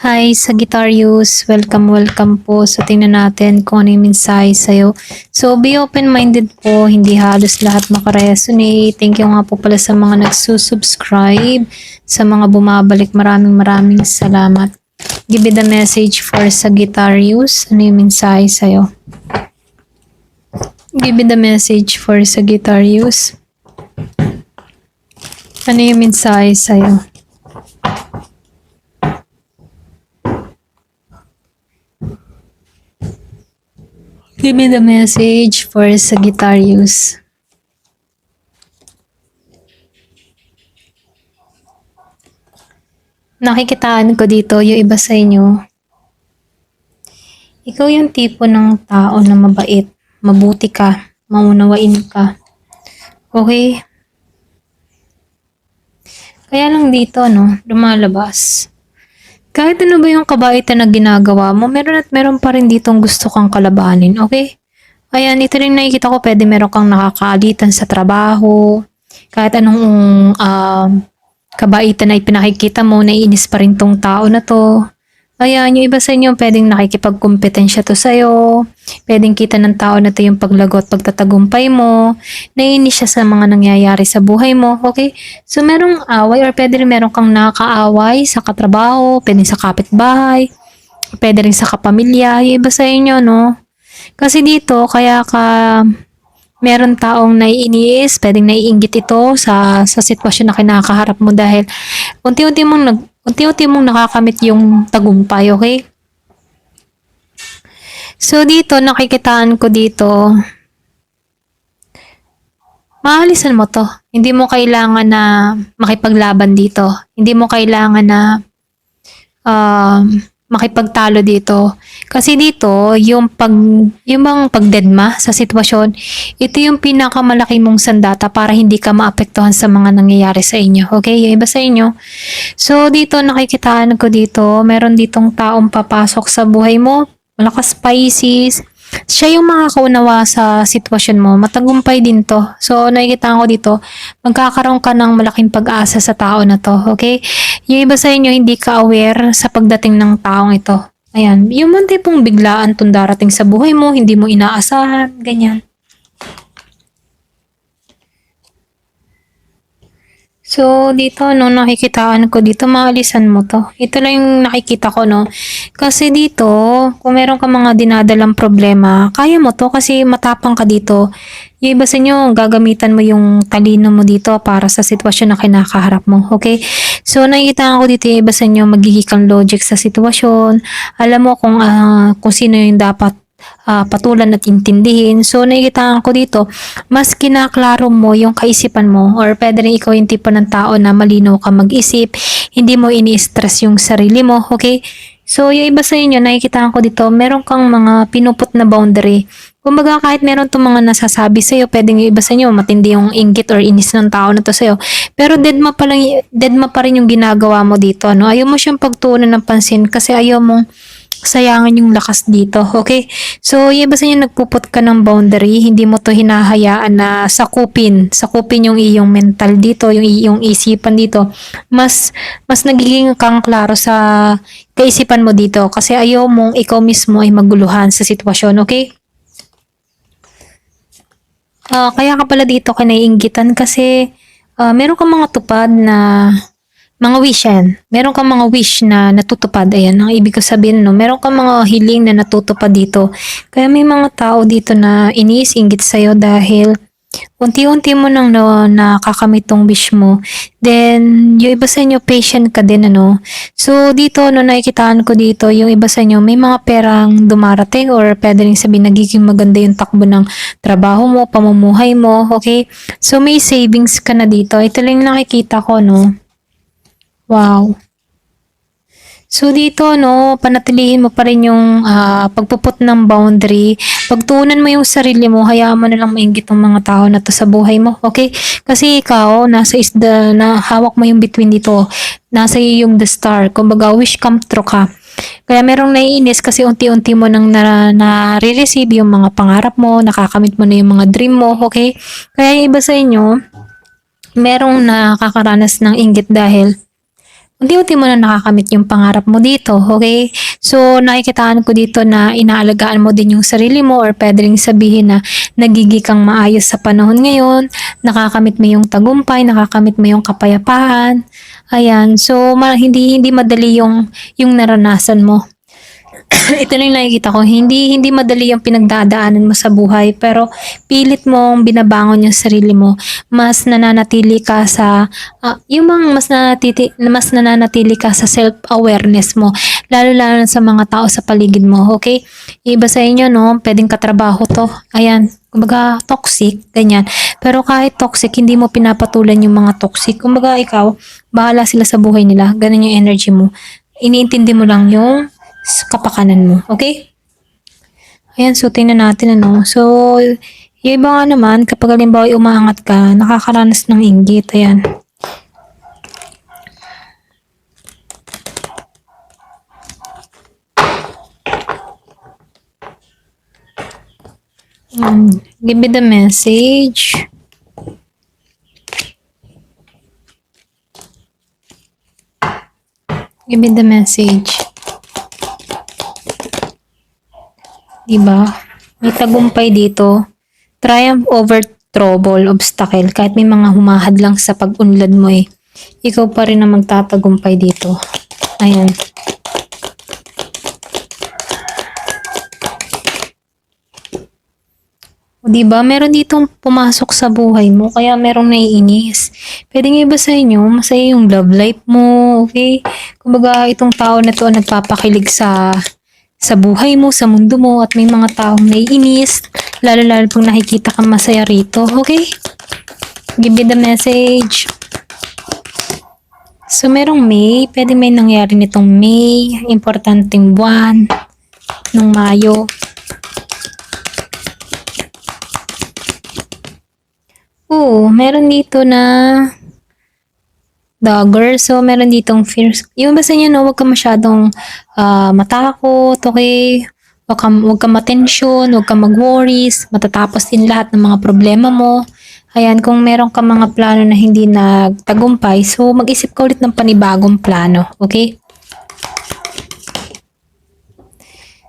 Hi, Sagittarius. Welcome po. So, tingnan natin kung ano yung mensahe sa'yo. So, be open-minded po. Hindi halos lahat makaresonate. Thank you nga po pala sa mga nagsusubscribe, sa mga bumabalik. Maraming salamat. Give me the message for Sagittarius. Ano yung mensahe sa'yo? Give me the message for Sagittarius. Ano yung mensahe sa'yo? Give me the message for Sagittarius. Nakikitaan ko dito yung iba sa inyo. Ikaw yung tipo ng tao na mabait, mabuti ka, maunawain ka. Okay? Kaya lang dito, lumalabas. Kahit ano ba yung kabaitan na ginagawa mo, meron pa rin ditong gusto kang kalabanin, okay? Ayan, ito rin nakikita ko, pwede meron kang nakakaalitan sa trabaho. Kahit anong kabaitan na ipinakikita mo, naiinis pa rin tong tao na to. Ayan, yung iba sa inyo, pwedeng nakikipagkompetensya to sa'yo. Pwedeng kita ng tao na to yung paglagot, pagtatagumpay mo. Naiinis siya sa mga nangyayari sa buhay mo, okay? So, merong away or pwede rin meron kang nakakaaway sa katrabaho, pwede sa kapitbahay, pwede rin sa kapamilya. Yung iba sa inyo, no? Kasi dito, kaya ka meron taong naiinis, pwedeng naiinggit ito sa sitwasyon na kinakaharap mo dahil unti-unti mong nakakamit yung tagumpay, okay? So dito, nakikitaan ko dito, maalisan mo to. Hindi mo kailangan na makipaglaban dito. Hindi mo kailangan na makipagtalo dito. Kasi dito, yung bang pagdedma sa sitwasyon, ito yung pinakamalaki mong sandata para hindi ka maapektuhan sa mga nangyayari sa inyo. Okay? Yung iba sa inyo. So, dito nakikitaan ko dito, meron ditong taong papasok sa buhay mo, malakas Pisces. Siya yung makakaunawa sa sitwasyon mo. Matagumpay din to. So, nakikita ko dito, magkakaroon ka ng malaking pag-asa sa tao na to. Okay? Yung iba sa inyo, hindi ka aware sa pagdating ng taong ito. Ayan. Yung man tipong biglaan tong darating sa buhay mo, hindi mo inaasahan, ganyan. So, dito, nakikitaan ko dito, maalisan mo to. Ito lang yung nakikita ko, no. Kasi dito, kung meron ka mga dinadalang problema, kaya mo to kasi matapang ka dito. Yung iba sa inyo, gagamitan mo yung talino mo dito para sa sitwasyon na kinakaharap mo, okay? So, nakikita ko dito yung iba sa inyo, magiging logic sa sitwasyon. Alam mo kung sino yung dapat patulan at intindihin. So, nakikita ko dito, mas kinaklaro mo yung kaisipan mo or pwede rin ikaw yung tipo ng tao na malinaw ka mag-isip, hindi mo ini-stress yung sarili mo, okay? So, yung iba sa inyo, nakikita ko dito, meron kang mga pinuput na boundary. Kumbaga, kahit meron itong mga nasasabi sa'yo, pwedeng yung iba sa inyo, matindi yung inggit or inis ng tao na to sa'yo. Pero deadma pa rin yung ginagawa mo dito, no? Ayaw mo siyang pagtuunan ng pansin kasi ayaw mong sayangan yung lakas dito, okay? So, yung iba sa inyo, nagpuput ka ng boundary, hindi mo to hinahayaan na sakupin yung iyong mental dito, yung iyong isipan dito. Mas nagiging kang klaro sa kaisipan mo dito kasi ayaw mong ikaw mismo ay maguluhan sa sitwasyon, okay? Kaya ka pala dito ka naiinggitan kasi meron kang mga tupad na mga wish yan. Meron kang mga wish na natutupad. Ayan, ang ibig ko sabihin, no? Meron kang mga hiling na natutupad dito. Kaya may mga tao dito na iniis-inggit sa'yo dahil unti-unti mo nang nakakamit tong wish mo. Then, yung iba sa inyo, patient ka din, ano? So, dito, nakikitaan ko dito, yung iba sa inyo, may mga perang dumarating or pwede rin sabihin, nagiging maganda yung takbo ng trabaho mo, pamumuhay mo, okay? So, may savings ka na dito. Ito lang nakikita ko, no? Wow. So dito, panatilihin mo pa rin yung pagpuput ng boundary. Pagtuunan mo yung sarili mo, hayaan mo na lang mainggit ng mga tao na to sa buhay mo, okay? Kasi ikaw, nasa isda, na hawak mo yung between dito. Nasa iyo yung the star. Kumbaga, wish come true ka. Kaya merong naiinis kasi unti-unti mo nang na-receive yung mga pangarap mo, nakakamit mo na yung mga dream mo, okay? Kaya yung iba sa inyo, merong nakakaranas ng inggit dahil unti-unti mo na nakakamit yung pangarap mo dito, okay? So, nakikitaan ko dito na inaalagaan mo din yung sarili mo or pwede ring sabihin na nagiging kang maayos sa panahon ngayon, nakakamit mo yung tagumpay, nakakamit mo yung kapayapaan. Ayan, so hindi madali yung naranasan mo. Ito na yung nakikita ko, hindi madali yung pinagdadaanan mo sa buhay, pero pilit mong binabangon yung sarili mo. Mas nananatili ka sa, mas nananatili ka sa self-awareness mo, lalo-lalo na sa mga tao sa paligid mo, okay? Yung iba sa inyo, no, pwedeng katrabaho to. Ayan, kumbaga toxic, ganyan. Pero kahit toxic, hindi mo pinapatulan yung mga toxic. Kumbaga ikaw, bahala sila sa buhay nila. Ganun yung energy mo. Iniintindi mo lang yung kapakanan mo. Okay? Ayan, so tingnan natin ano. So, yung iba nga naman, kapag halimbawa umaangat ka, nakakaranas ng inggit. Ayan. Give me the message. Give me the message. Diba? May tagumpay dito. Triumph over trouble, obstacle. Kahit may mga humahad lang sa pag-unlad mo eh. Ikaw pa rin ang magtatagumpay dito. Ayan. O diba? Meron ditong pumasok sa buhay mo. Kaya merong naiinis. Pwede nga iba sa inyo, masaya yung love life mo. Okay? Kumbaga, itong tao na to nagpapakilig sa buhay mo, sa mundo mo, at may mga taong naiinis, lalo-lalo pag nakikita kang masaya rito, okay? Give me the message. So, merong May, pwede may nangyari nitong May, importanteng buwan, nung Mayo. Oo, meron dito na dagger. So, meron ditong fears. Yung basta niya, no, huwag ka masyadong matakot, okay? Huwag ka matensyon, huwag ka mag-worries, matatapos din lahat ng mga problema mo. Ayan, kung meron ka mga plano na hindi nagtagumpay, so mag-isip ka ulit ng panibagong plano, okay?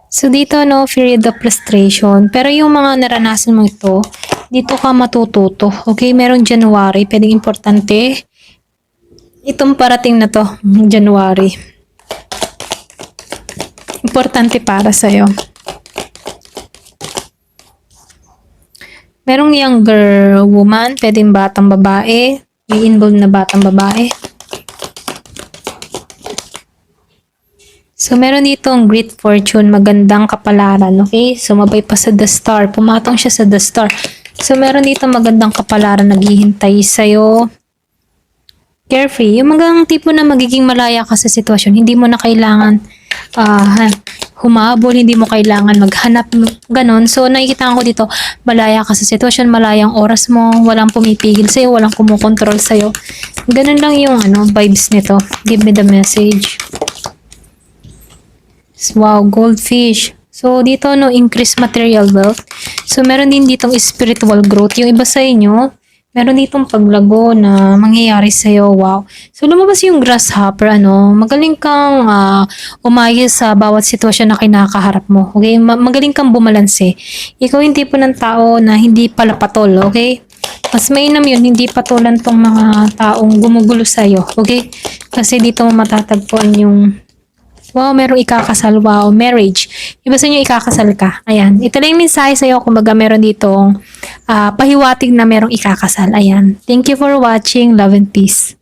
So, dito, no, period of frustration. Pero yung mga naranasan mo ito, dito ka matututo, okay? Meron January, pwedeng importante. Itong parating na to, January. Importante para sa'yo. Merong younger woman, pwedeng batang babae. May involved na batang babae. So, meron ditong great fortune, magandang kapalaran, okay? So, mabay pa sa The Star. Pumatong siya sa The Star. So, meron dito magandang kapalaran naghihintay sa'yo. Carefree. Yung mga tipo na magiging malaya ka sa sitwasyon. Hindi mo na kailangan humabol, hindi mo kailangan maghanap, ganon. So, nakikita ko dito, malaya ka sa sitwasyon, malayang oras mo, walang pumipigil sa'yo, walang kumukontrol sa'yo. Ganon lang yung vibes nito. Give me the message. Wow, goldfish. So, dito, increase material wealth. So, meron din ditong spiritual growth. Yung iba sa inyo, meron ditong paglago na mangyayari sa'yo. Wow. So, lumabas yung grasshopper, magaling kang umayos sa bawat sitwasyon na kinakaharap mo. Okay? Magaling kang bumalanse. Ikaw yung tipo ng tao na hindi pala patol. Okay? Mas mainam yun, hindi patulan tong mga taong gumugulo sa'yo. Okay? Kasi dito mo matatagpuan yung wow, merong ikakasal. Wow, marriage. Iba sa inyo, ikakasal ka. Ayan. Ito lang yung mensahe sa'yo. Kumbaga, meron ditong pahiwatig na merong ikakasal. Ayan. Thank you for watching. Love and peace.